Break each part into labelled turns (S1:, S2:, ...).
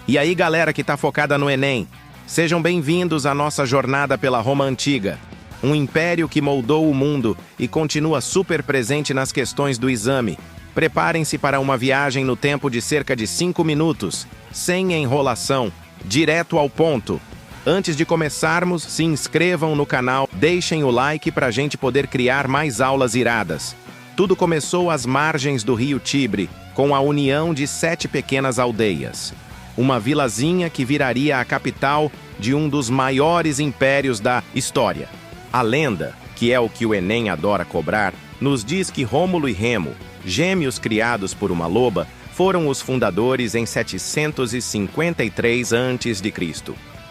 S1: E aí, galera que tá focada no Enem, sejam bem-vindos à nossa jornada pela Roma Antiga, um império que moldou o mundo e continua super presente nas questões do exame. Preparem-se para uma viagem no tempo de cerca de 5 minutos, sem enrolação, direto ao ponto. Antes de começarmos, se inscrevam no canal, deixem o like para a gente poder criar mais aulas iradas. Tudo começou às margens do rio Tibre, com a união de 7 pequenas aldeias. Uma vilazinha que viraria a capital de um dos maiores impérios da história. A lenda, que é o que o Enem adora cobrar, nos diz que Rômulo e Remo, gêmeos criados por uma loba, foram os fundadores em 753 a.C.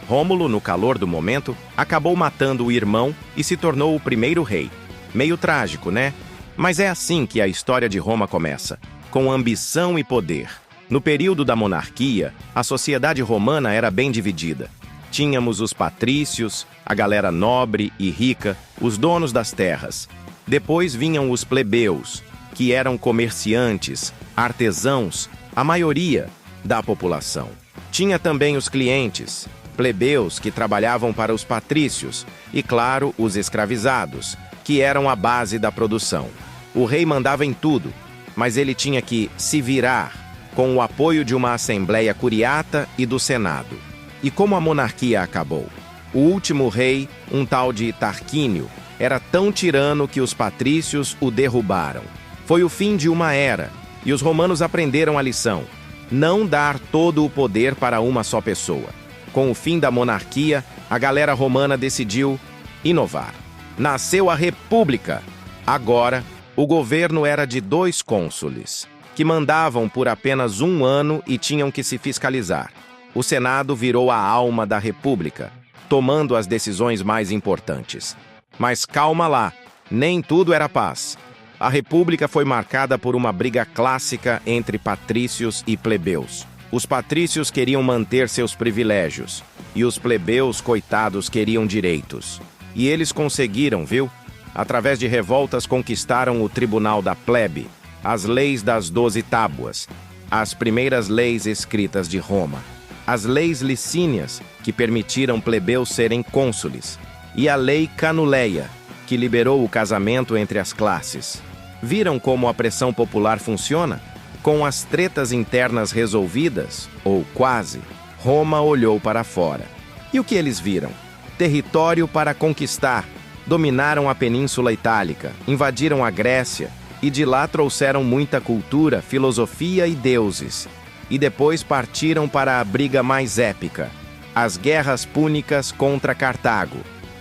S1: Rômulo, no calor do momento, acabou matando o irmão e se tornou o primeiro rei. Meio trágico, né? Mas é assim que a história de Roma começa, com ambição e poder. No período da monarquia, a sociedade romana era bem dividida. Tínhamos os patrícios, a galera nobre e rica, os donos das terras. Depois vinham os plebeus, que eram comerciantes, artesãos, a maioria da população. Tinha também os clientes, plebeus que trabalhavam para os patrícios, e claro, os escravizados, que eram a base da produção. O rei mandava em tudo, mas ele tinha que se virar com o apoio de uma assembleia curiata e do Senado. E como a monarquia acabou? O último rei, um tal de Tarquínio, era tão tirano que os patrícios o derrubaram. Foi o fim de uma era, e os romanos aprenderam a lição: não dar todo o poder para uma só pessoa. Com o fim da monarquia, a galera romana decidiu inovar. Nasceu a República. Agora, o governo era de 2 cônsules, que mandavam por apenas 1 ano e tinham que se fiscalizar. O Senado virou a alma da República, tomando as decisões mais importantes. Mas calma lá, nem tudo era paz. A República foi marcada por uma briga clássica entre patrícios e plebeus. Os patrícios queriam manter seus privilégios, e os plebeus, coitados, queriam direitos. E eles conseguiram, viu? Através de revoltas conquistaram o Tribunal da Plebe, as leis das 12 tábuas, as primeiras leis escritas de Roma, as leis licínias, que permitiram plebeus serem cônsules, e a lei Canuleia, que liberou o casamento entre as classes. Viram como a pressão popular funciona? Com as tretas internas resolvidas, ou quase, Roma olhou para fora. E o que eles viram? Território para conquistar. Dominaram a Península Itálica, invadiram a Grécia, e de lá trouxeram muita cultura, filosofia e deuses. E depois partiram para a briga mais épica, as guerras púnicas contra Cartago.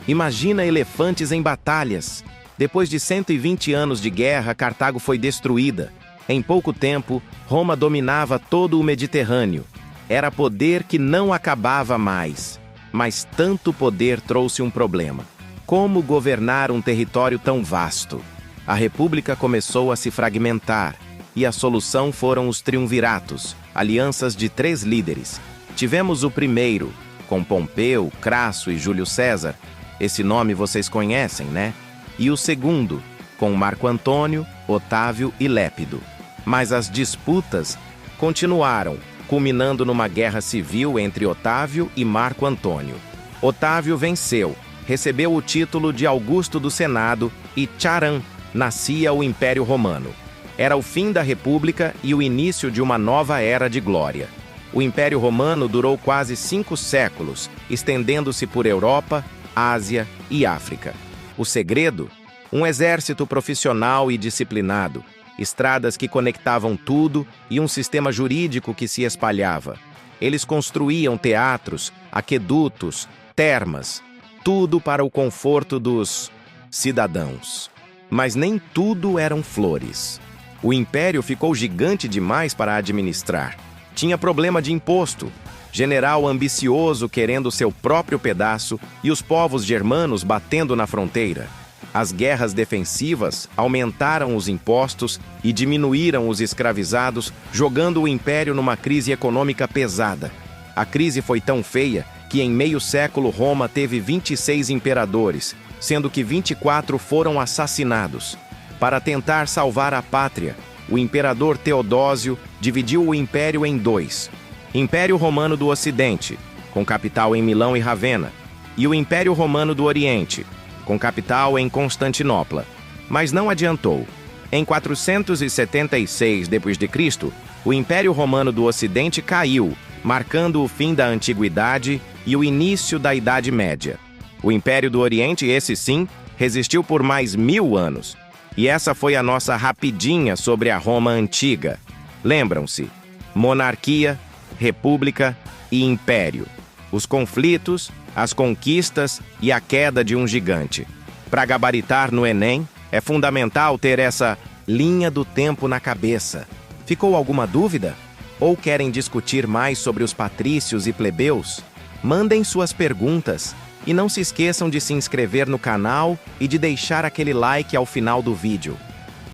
S1: Imagina elefantes em batalhas. Depois de 120 anos de guerra, Cartago foi destruída. Em pouco tempo, Roma dominava todo o Mediterrâneo. Era poder que não acabava mais. Mas tanto poder trouxe um problema. Como governar um território tão vasto? A República começou a se fragmentar, e a solução foram os triunviratos, alianças de 3 líderes. Tivemos o primeiro, com Pompeu, Crasso e Júlio César. Esse nome vocês conhecem, né? E o segundo, com Marco Antônio, Otávio e Lépido. Mas as disputas continuaram, culminando numa guerra civil entre Otávio e Marco Antônio. Otávio venceu, recebeu o título de Augusto do Senado e tcharam! Nascia o Império Romano. Era o fim da República e o início de uma nova era de glória. O Império Romano durou quase 5 séculos, estendendo-se por Europa, Ásia e África. O segredo? Um exército profissional e disciplinado, estradas que conectavam tudo e um sistema jurídico que se espalhava. Eles construíam teatros, aquedutos, termas, tudo para o conforto dos cidadãos. Mas nem tudo eram flores. O império ficou gigante demais para administrar. Tinha problema de imposto, general ambicioso querendo seu próprio pedaço e os povos germanos batendo na fronteira. As guerras defensivas aumentaram os impostos e diminuíram os escravizados, jogando o império numa crise econômica pesada. A crise foi tão feia que em meio século Roma teve 26 imperadores, sendo que 24 foram assassinados. Para tentar salvar a pátria, o imperador Teodósio dividiu o império em 2. Império Romano do Ocidente, com capital em Milão e Ravenna, e o Império Romano do Oriente, com capital em Constantinopla. Mas não adiantou. Em 476 d.C., o Império Romano do Ocidente caiu, marcando o fim da Antiguidade e o início da Idade Média. O Império do Oriente, esse sim, resistiu por mais 1000 anos. E essa foi a nossa rapidinha sobre a Roma Antiga. Lembram-se? Monarquia, república e império. Os conflitos, as conquistas e a queda de um gigante. Para gabaritar no Enem, é fundamental ter essa linha do tempo na cabeça. Ficou alguma dúvida? Ou querem discutir mais sobre os patrícios e plebeus? Mandem suas perguntas e não se esqueçam de se inscrever no canal e de deixar aquele like ao final do vídeo.